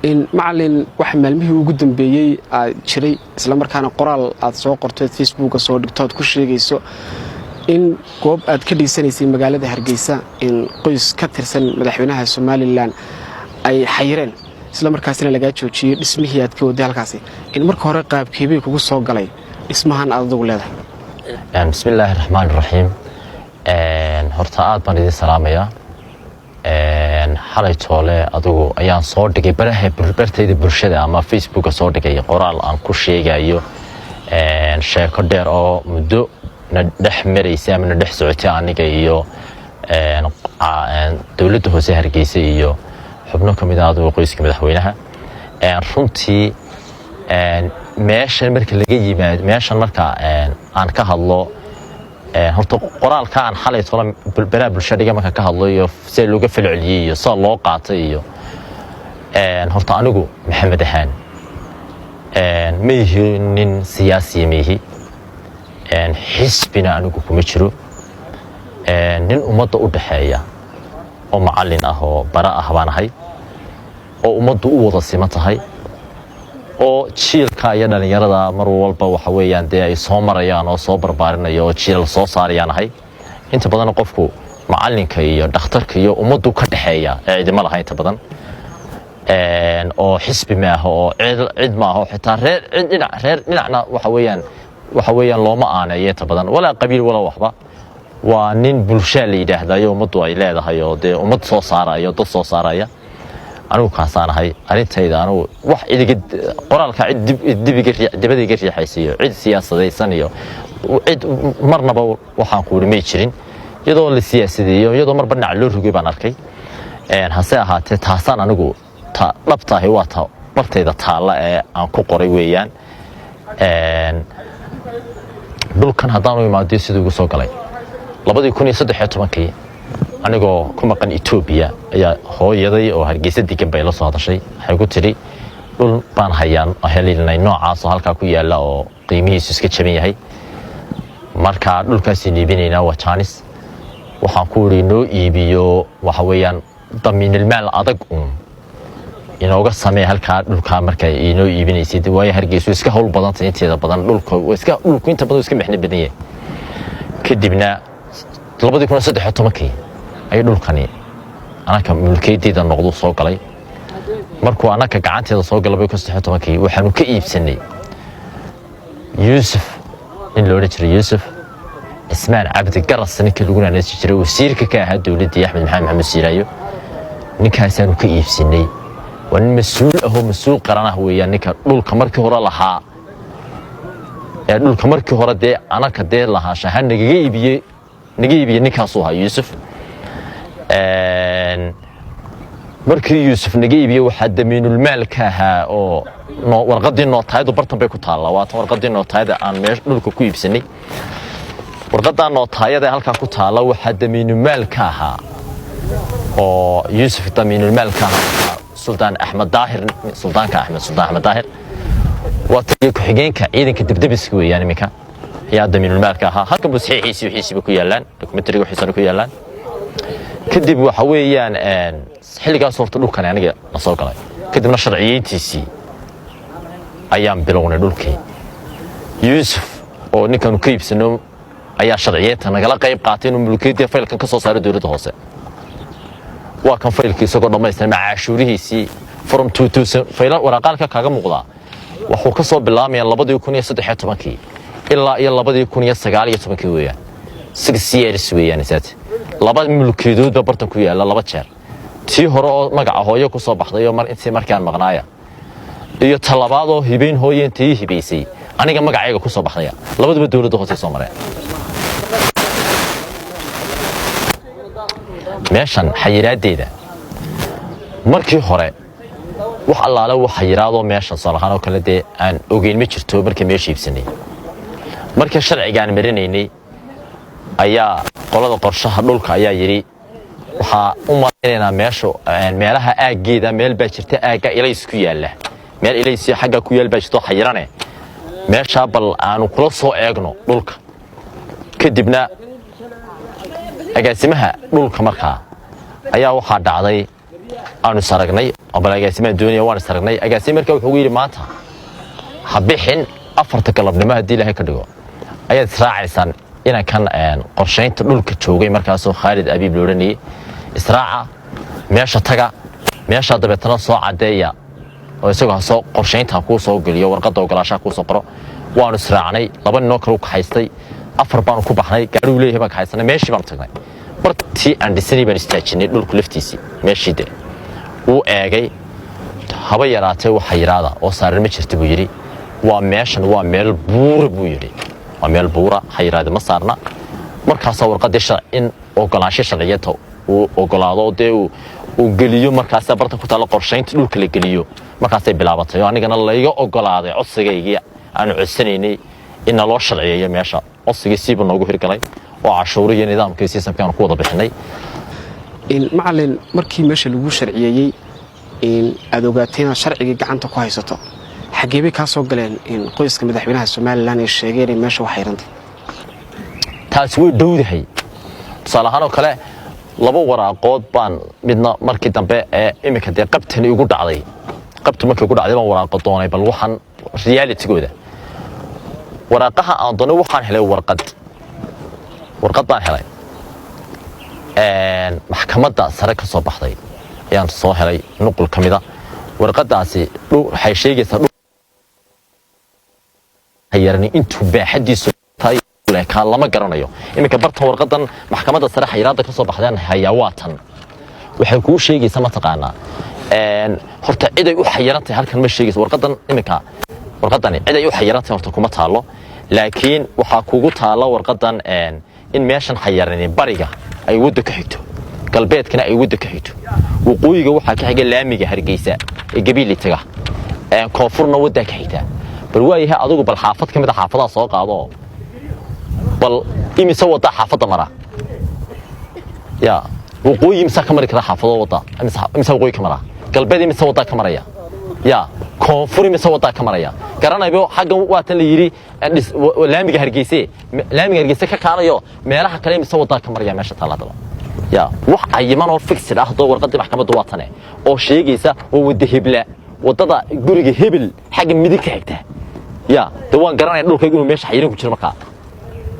إن معلن وحمل مه وجود بيجي شري إسلام مركان قرال أتصور قرطة فيسبوك صور دكتور كل شيء جيسو إن قوب أتكلم سنة في مجال هرجيسة إن قيس كتر سن مدحونها الصومالي لان أي حيران إسلام مركزنا لقيت شو شيء اسمه هي تكود هالكاسي إن مركز قاب كبير كوكو صوق عليه اسمها أرض ولاده. بسم الله الرحمن الرحيم. هرتاءات بندي سلامية. حالي طوله أدو أيام صور دقي بره برتي برشة أما فيسبوك صور دقي قرال عن كل شيء جايو. شيء كدر أو مدو ندح مريسة من ندح سعتي عني جايو. دولته هو سهر جيسيو. حبنا كميداد وقيس كمدحوينها. رنتي meeshan marka laga yimaado meeshan marka aan ka hadlo horta qoraalka aan xalay toona baraha bulshada marka ka hadlayo si looga falceliyo soo loo qaatay iyo horta anigu maxamed ahaan meehi nin siyaasi meehi xisbina anigu kuma jiro nin ummadda u dhaxeeya oo macallin ah oo bara ah baan ahay oo ummaddu u wada siman tahay oo jiilka iyo dhalinyarada mar walba waxa weeyaan ay soo marayaan oo soo barbaarinaya oo jiil soo saarayaan ahay inta badan qofku macallinka iyo dhakhtarka iyo ummaddu ka dhaxeeya ciidamada lahayn inta badan oo xisbi ma aha oo cid ma aha xitaa reer dhinacna waxa weeyaan looma aaneeyo inta badan wala qabiil wala waxba waa nin bulshada la yiraahdayo ummaddu ay leedahay oo ummad soo saarayo dad soo saaraya anigu kaasanahay arintayda anigu wax idiga qoraalka dibadiga riixaysiyo cid siyaasadaysan iyo cid marnaba waxaan ku urmay jirin iyadoo la siyaasideeyo iyadoo marba dhinac loo rugay baan arkay hase ahaatee taasaan anigu dhabtahay waa ta bartayda taala ee aan ku qoray weeyaan dhulkan haddaan u imaado sidoo ugu soo galay 2013 anigoo ku maqan Ethiopia ayaa hooyaday oo Hargeysa degan bay la soo hadashay waxay ku tiri dhul baan hayaan ahelinay noocaas oo halka ku yaala oo qiimihiisu iska jaban yahay marka dhulkaasi iibinayna waa Chinese waxaan ku riino iibiyo waxa weeyaan damiin maal adag inooga sameey halka dhulka marka inoo iibinaysid way Hargeysa iska hawl badan inteeda badan dhulku inta badan iska mixnad badan yahay kadibna 2013 ay dhulkani anaka mulkeedida noqdo soo galay markuu anaka gacanteeda soo galay 2013 waxaanu ka iibsanay Yusuf in loo jiray Yusuf Ismaan Cabdi Garas ninka lagu naanaysi jiray wasiirka ka ahaa dawladda Axmed Maxamed Siiraayo ninkaasanu ka iibsanay waa nin mas'uul qaran ah weeyaan ninka dhulka markii hore lahaa dhulka markii hore anaka lahaa shahan naga iibiyay ninkaas oo ahaa Yusuf markii Yusuf naga iibiyo waxa damiinul maalka ahaa oo warqadii nootaayadu bartan bay ku taala waa tan warqadii nootaayada aan meesh dhulka ku iibsanay warqada nootaayada halka ku taala waxa damiinul maalka ahaa oo Yusuf damiinul maalka Sultan Ahmed Daahir Sultanka Ahmed Daahir واتي كحجينك عيدن كدبدبس ويان ميكا يا دمين المالك ها halkan buu saxiixiisi ku yaalaan documentary waxay ku yaalaan kadib waxa weeyaan xilligaas horta dhulkan aniga la soo galay kadibna sharciyeyntiisi ayaan bilownay dhulkii Yusuf oo ninkan ku iibsano ayaa sharciyeynta nagala qayb qaatay inuu mulkiyada faylkan ka soo saaro dawladda hoose waa kan faylkiisa oo dhamaystiran macaashuurihiisi from 2000 faylan waraqalka kaga muuqda wuxuu ka soo bilaabmay 2013 ilaa iyo 2019 weeyaan 6 years weeyaan isaat laba mulkiyadood bartan ku yaala laba jeer tii hore oo magaca hooyo ku soo baxday oo intii markaan maqnaaya iyo talabaad oo hibeyn hooyeentii hibeysay aniga magacayga ku soo baxday labaduba dawladda hoose soo mareen meeshan xayiraadeeda markii hore wax allaale wax xayiraado meesha salaxan oo kale aan ogeyn ma jirto markii meesha iibsanay markii sharcigaan marinaynay ayaa qolada qorshaha dhulka ayaa yiri waxa u maleynaa meelaha aageeda meel baa jirta aaga ilays ku yaala meel ilays xagga ku yaal baa jirto xayirane meesha bal aanu kula soo eegno dhulka kadibna agaasimaha dhulka markaa ayaa waxa dhacday aanu saragnay oo balaagaasima doonaya waan saragnay agaasimarka wuxuu yiri maanta habixin 4 galabnimo hadii Ilaahay ka dhigo ayaad israacaysan ina kan qorsheynta dhulka joogay markaas oo Khalid Abiib looranay israaca meesha taga meesha dabeetana soo cadeeya oo isagoo soo qorsheynta ku soo galiyo warqad ogolaasha ku soo qoro waanu israacnay laba nin oo kale ku haystay afar baan ku baxnay gaari uu leeyahay baan ka haysanay meeshii baan tagnay bartii aan dhisnay baan istaajinay dhulku laftiisii meeshii de uu eegay haba yaraatay waxa yiraahdo oo saaran ma jirto buu yiri waa meeshan waa meel buur buu yiri waa meel buura hayraad ma saarna markaas warqadii sharci in ogolaansho sharciyada uu ogolaado de uu galiyo markaas barta ku taalo qorsheynta dhulka la galiyo markaas ay bilaabatay anigana la iga ogolaaday codsigayga aan codsaneynay in loo sharciyeeyo meesha codsigiisiiba noogu hirgalay oo cashuuriyo nidaamkiisa sistamkan ku wada bixinay in macallin markii meesha lagu sharciyeeyay in aad ogaateen sharciga gacanta ku haysato xageebay ka soo galeen in qoyska madaxweynaha Soomaaliland ay sheegeen in meesha wax xirantay taas way dhowdahay salaano kale laba waraaqood baan midna markii dambe imika de qabtani ugu dhacday qabtu markii ugu dhacday baan waraaqo doonay bal waxan reality-gooda waraaqaha aan doonay waxaan helay warqad baan helay maxkamadda sare ka soo baxday ayaan soo helay nuqul kamida warqadaasi waxay sheegaysaa hayarni intuu baaxadiisu tahay ka lama garanayo imika bartan warqadan maxkamadda sare xayiraada ka soo baxdeen hayawaatan waxay ku sheegaysaa ma taqaana horta cid ay u xayirantay halkan ma sheegayso warqadan imika warqadani cid ay u xayirantay horta kuma taalo laakiin waxa kugu taalo warqadan in meeshan xayirani bariga ay wada ka xigto galbeedkana ay wada ka xigto waqooyiga waxa ka xiga laamiga Hargeysa ee Gabiil taga koonfurna wada ka xigta bal waayahay adigu bal xaafad kamid ah xaafadaha soo qaado bal imisa wada xaafada mara ya waqooyi imisa ka mari kara xaafado wada imisa waqooyi ka mara galbeed imisa wada ka maraya ya koonfur imisa wada ka maraya garanaybo xagga waa tan la yiri laamiga Hargeysa ka kaanayo meelaha kale imisa wada ka maraya meesha talaadaba ya wax ayman oo fixed ah doo warqadii maxkamaddu waa tan oo sheegaysa oo wada hebla wadada guriga hebel xagga midig ka xigta ya dawaan garanay dhulkaygu inuu meesha xayiraan ku jiro marka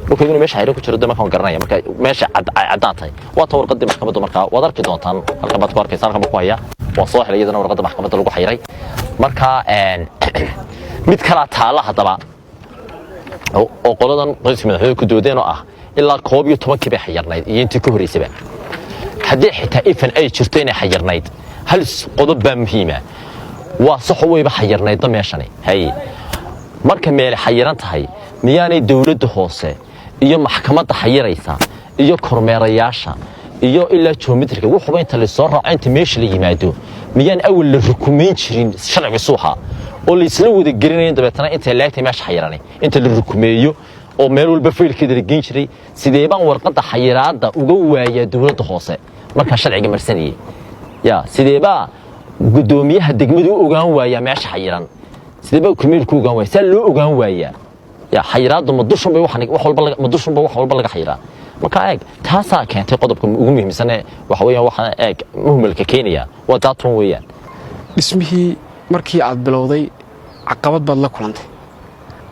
dhulkaygu inuu meesha xayiraan ku jiro dama kan garanay marka meesha cadaatay waa tan warqadii maxkamaddu marka wad arki doontaan halka baad ku arkaysan halka ku haya waa soo helay iyadana warqadda maxkamadda lagu xayiray marka mid kala taala hadaba oo qoladan qoyska madaxweynaha ku doodeen oo ah ilaa 12 kibay xayirnayd iyo intii ka horeysay haddii xitaa ifan ay jirto inay xayirnayd hal qodob baa muhiim ah waa sax wayba xayirnayd meeshani hay marka meel xayiran tahay miyaanay dawladda hoose iyo maxkamadda xayiraysa iyo kormeerayaasha iyo ilaa geometriga wuxuu inta la soo raaco inta meesha la yimaado miyaan awal la rukumeyn jirin sharci suuxa oo la isla wada gelinayn dabeetana inta laagtay meesha xayiranay inta la rukumeeyo oo meel walba faylkeeda la geyn jiray sidee baan warqadda xayiraada uga waayay dawladda hoose marka sharciga marsaniyay ya sidee baa gudoomiyaha degmadu ogaan waaya meesha xayiran sidee baa kumeelku ogaan waaya saa loo ogaan waaya ya xayiraadu ma dushunba wax walba laga xayiraa marka eeg taasa keentay qodobka ugu muhiimsan waxa weeyaan waxa eeg muhimmalka Kenya waa daatun weeyaan dhismihii markii aad bilowday caqabad baad la kulantay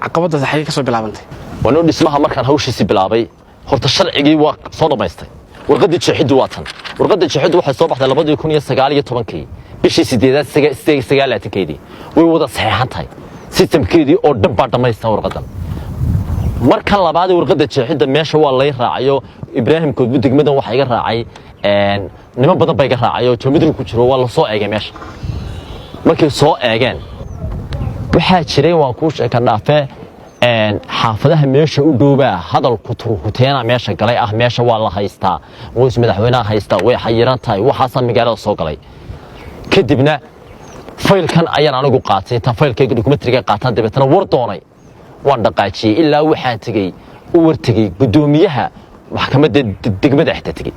caqabadaas waxay ka soo bilaabantay wana dhismaha markaan hawshiisa bilaabay horta sharcigii waa soo dhameystay warqadii jeexiddu waa tan warqadii jeexiddu waxay soo baxday 2019 bishii 8 way wada saxeexantay systemkeedii oo dhan baa dhameystay warqadan marka labaad warqadda jeexidda meesha waa lay raacayo Ibraahim Koodbu degmadan waxa iga raacay niman badan bay iga raacayo geometry ku jiro waa la soo eegay meesha markay soo eegeen waxa jiray waan ku sheekan dhaafay xaafadaha meesha u dhowbaa hadal ku turuhuteena meesha galay ah meesha waa la haystaa qoys madaxweynaha haysta way xayiran tahay waxa magaalada soo galay kadibna faylkan ayaan anigu qaatay ta faylkayga documentary-ga qaataan dabeetana war doonay waan dhaqaajiyay ilaa waxaan tagay u wartagay gudoomiyaha maxkamadda degmada xigtay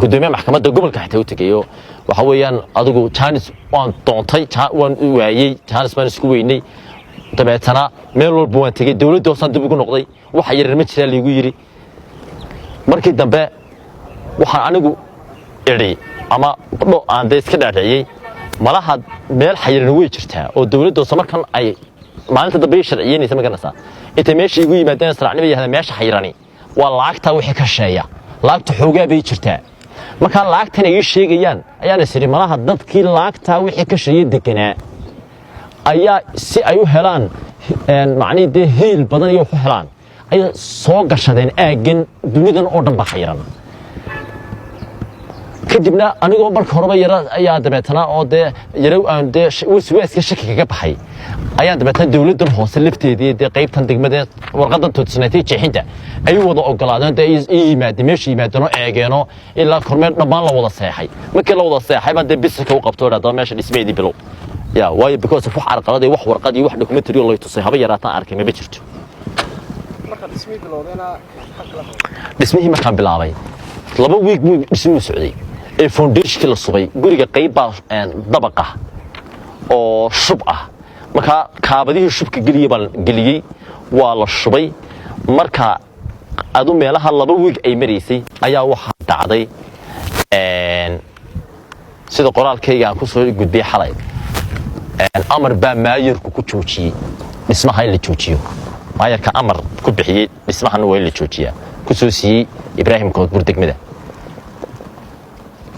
gudoomiyaha maxkamadda gobolka xigtay u tagayo waxa weeyaan adigu Jaanis waan doontay waan waayay Jaanis baan isku weynay dabeetana meel walba waan tagay dawladda oo dib ugu noqday waxa yareer ma jira liigu yiri markii dambe waxaan anigu iri ama badho aan iska dhaariciyay malaha meel xayiran way jirtaa oo dawladdu markan ay maalinta dambe sharciyeynaysa ma garanaysaa inta meeshii ugu yimaadeen saracnimo yahay meesha xayirani waa lacagta wixii ka sheeya lacagtu xoogaa bay jirtaa marka lacagtan ay sheegayaan ayaa siri malaha dadkii lacagta wixii ka sheeyay deganaa ayaa si ay u helaan macnaheedu heel badan iyo u helaan ay soo gashadeen aagan dunidan oo dhan ba xayiran kadibna anigoo marka horeba yara ayaa dabeetana oo yarow aan waswaaska shaki kaga baxay ayaa dabeetana dawladdan hoose lafteedii qaybtan degmada warqadan toosnaatay jeexinta ay wada ogolaadeen yimaadeen meeshii yimaadeen oo eegeeno ilaa kormeer dhammaan la wada seexay markii la wada seexay baan biska u qabto dhada meesha dhismeedii bilow waayo because wax arqalad wax warqad iyo wax documentary loo tusay haba yaraataan arkay ma jirto marka dhismihii bilowdeena dhismihii markaan bilaabay 2 week muu dhismuu socday ee foundation la subay guriga qayb dabaqa oo shub ah marka kaabadihii shubka geliyay waa la shubay marka adu meelaha 2 week ay mareysay ayaa waxa dhacday sida qoraalkayga aan ku soo gudbiyay xalay amar baa maayirku ku joojiyay dhismaha in la joojiyo maayirka amar ku bixiyay dhismahan waa in la joojiyaa ku soo siiyay Ibraahim Koodbur degmada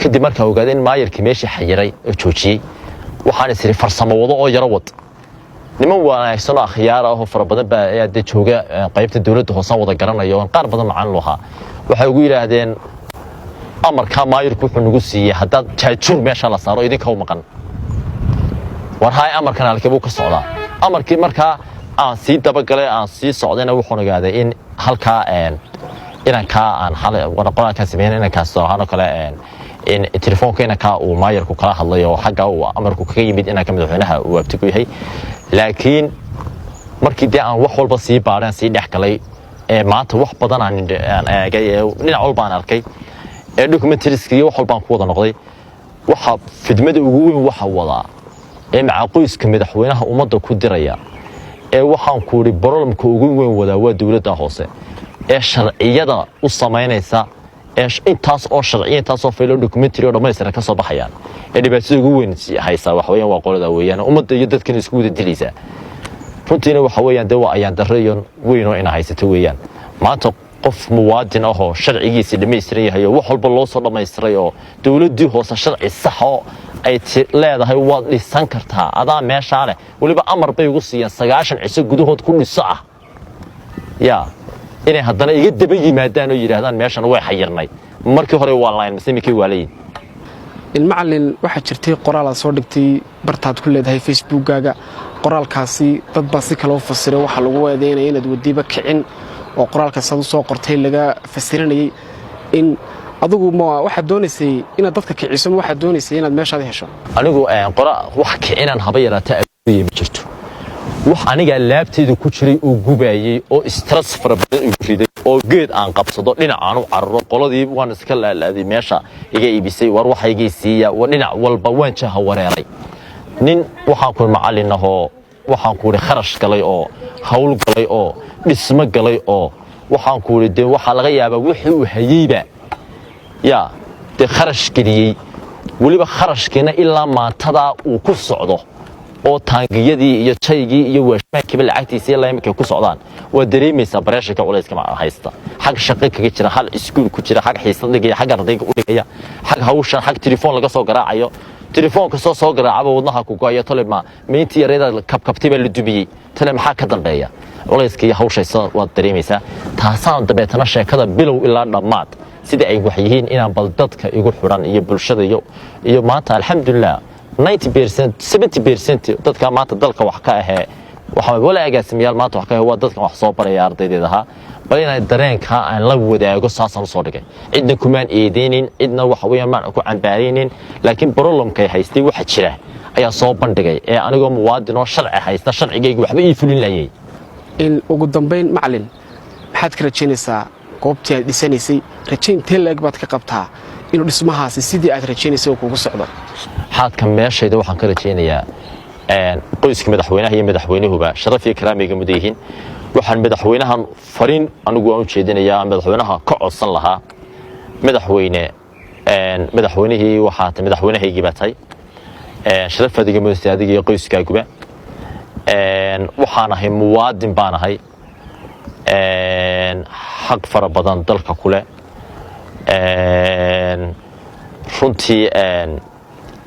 kadib markaa ogaadeen maayirkii meeshii xayiray oo joojiyay waxaan isiri farsamo wado oo yara wad niman wanaagsan oo akhyaar ah oo fara badan baa ayaa jooga qaybta dawladda hoose wada garanayo qaar badan macaan loo waxay ugu yiraahdeen amarka maayirku wuxuu nagu siiyay haddaad jaajur meesha la saaro idinka u maqan war hay amarkan halkee ka socdaa amarkii markaa aan sii dabagalay aan sii socdayna wuxuu ogaaday in halkaa inanka aan xalay warqadaha sameeyay inanka soo hano kale in telefoonkeena ka uu maayirku kala hadlayo xagga uu amarku kaga yimid inanka madaxweynaha uu abtigu yahay laakiin markii aan wax walba sii baaraan sii dhaxgalay maanta wax badan aan eegay dhinac walba aan arkay documentaries-kii wax walba aan ku wada noqday waxa fidmada ugu weyn waxa wada maca qoyska madaxweynaha ummadda ku diraya waxaan ku ri problemka ugu weyn wada waa dawladda hoose sharciyada u sameynaysa intaas oo sharciyo intaas oo faylo documentary oo dhammaystiran ka soo baxayaan dhibaatada ugu weyn haysa wax weeyaan waa qolada weeyaan ummadda iyo dadkan isku wada dilaysa runtiina waxa weeyaan waa ayaan dareeyon weyn oo ina haysato weeyaan maanta qof muwaadin ah oo sharcigiisa dhammaystiran yahay wax walba loo soo dhammaystiray oo dawladii hoose sharci sax oo ay leedahay waad dhisan kartaa adaa meesha leh waliba amar bay ugu siiyeen 9 cisho gudahood ku dhiso inay haddana iga daba yimaadaan oo yiraahdaan meeshan way xayirnay markii hore waa line masamikii waaleey macallin waxa jirtay qoraal aad soo dhigtay bartaad ku leedahay Facebook-gaaga qoraalkaasi dad baa si kale u fasiray waxa lagu weedeynay inaad wadiba kicin oo qoraalkaas aad soo qortay laga fasiranayay in adigu ma waxa doonaysay inaad dadka kiciso waxa doonaysay inaad meeshaad hesho anigu wax kicinan haba yaraata ay ma jirto wax aniga laabteedu ku jiray oo gubayay oo stress fara badan ugu riday oo geed aan qabsado dhinac aan u carro qoladii waan iska laalaaday meesha iga iibisay war waxa iga siiya waa dhinac walba waan jaha wareeray nin waxaan ku macallin ahoo waxaan ku kharash galay oo hawl galay oo dhismo galay oo waxaan ku de waxa laga yaabaa wixii uu hayayba kharash geliyay waliba kharashkeena ilaa maantada uu ku socdo oo taangiyadii iyo jaygii iyo waashmaankiiba lacagtiisa ilaa imika ku socdaan waa dareemaysaa bareeshka culayska ma haysta xaq shaqo kaga jira hal iskuul ku jira xaq xiisad dhigaya xaq ardayga u dhigaya xaq hawsha xaq telefoon laga soo garaacayo telefoonka soo garaacaba wadnaha ku gooyo tolema meyntii yareeda kabkabtay baa la dumiyay tale maxaa ka dambeeya culayska iyo hawshaysa waa dareemaysaa taasaan dabeetana sheekada bilow ilaa dhammaad sida ay wax yihiin inaan bal dadka igu xiran iyo bulshada iyo maanta alxamdulillah 90% 70% dadka maanta dalka wax ka ahee waxa wala agaasimayaal maanta wax ka waa dadkan wax soo baraya ardaydeedaha bal inay dareenka aan la wadaago saasan soo dhigay cidna kumaan eedeynin cidna waxa weeyaan ma ku cambaareynin laakiin problemka haystay waxa jira ayaa soo bandhigay anigoo muwaadin oo sharci haysta sharcigayga waxba ii fulin laayay in ugu dambeyn macallin maxaad ka rajaynaysaa goobtii aad dhisanaysay rajaynta leeg baad ka qabtaa inuu dhismahaasi sidii aad rajaynayso kugu socdo xaadka meeshayda waxaan ka rajaynayaa qoyska madaxweynaha iyo madaxweynuhuba sharaf iyo karaamiga mudeehin waxaan madaxweynahan fariin anigu aan u jeedinayaa madaxweynaha ka codsan lahaa madaxweyne madaxweynihii waxaa tahay madaxweynahaygii baa tahay sharaf adiga mudan adiga iyo qoyskaaguba waxaan ahay muwaadin baan ahay xaq fara badan dalka ku leh runtii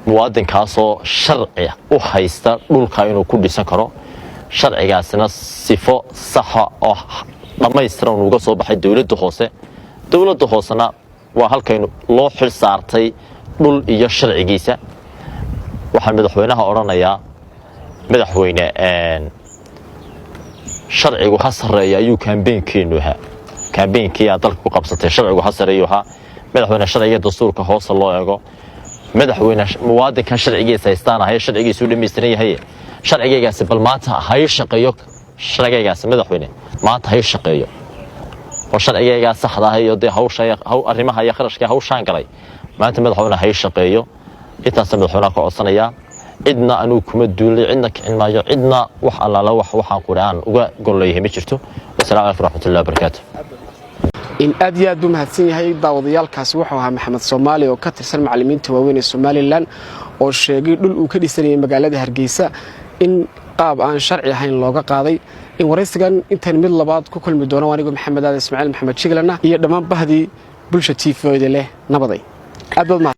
muwaadinkaasoo sharci u haysta dhulka inuu ku dhisan karo sharcigaasina sifo saxa oo dhammaystiran uga soo baxay dowladda hoosena waa halkaynu loo xil saartay dhul iyo sharcigiisa waxaan madaxweynaha odhanayaa madaxweyne sharcigu ha sarreeya ayuu kaambeenkeenu ahaa kaambeenkii aad dalka ku qabsatay sharcigu ha sarreeyu ahaa madaxweyne sharciga dastuurka hoose loo eego madaxweyne muwaadinkan sharcigiisa haystaan ahay sharcigiisu dhammaystiran yahay sharcigaygaasi bal maanta hay shaqeeyo sharcigaygaasi madaxweyne maanta hay shaqeeyo oo sharcigaygaa saxda ah iyo dee arrimaha iyo kharashka hawshaan galay maanta madaxweyne hay shaqeeyo intaas madaxweynaha ka codsanayaa cidna anuu kuma duulay cidna kicin maayo cidna wax allaala waxaan quraan uga golleeyahay ma jirto wassalaamu calaykum waraxmatullahi wabarakaatuh in aad iyo aad buu mahadsan yahay daawadayaalkaasi wuxuu ahaa maxamed Soomaali oo ka tirsan macallimiinta waaweyn ee Somaliland oo sheegay dhul uu ka dhisanayay magaalada Hargeysa in qaab aan sharci ahayn looga qaaday in waraysigan intaan mid labaad ku kulmi doono anigu Maxamed Ismaaciil Maxamed Jiglana iyo dhammaan bahdii bulsha TV leh nabaday aad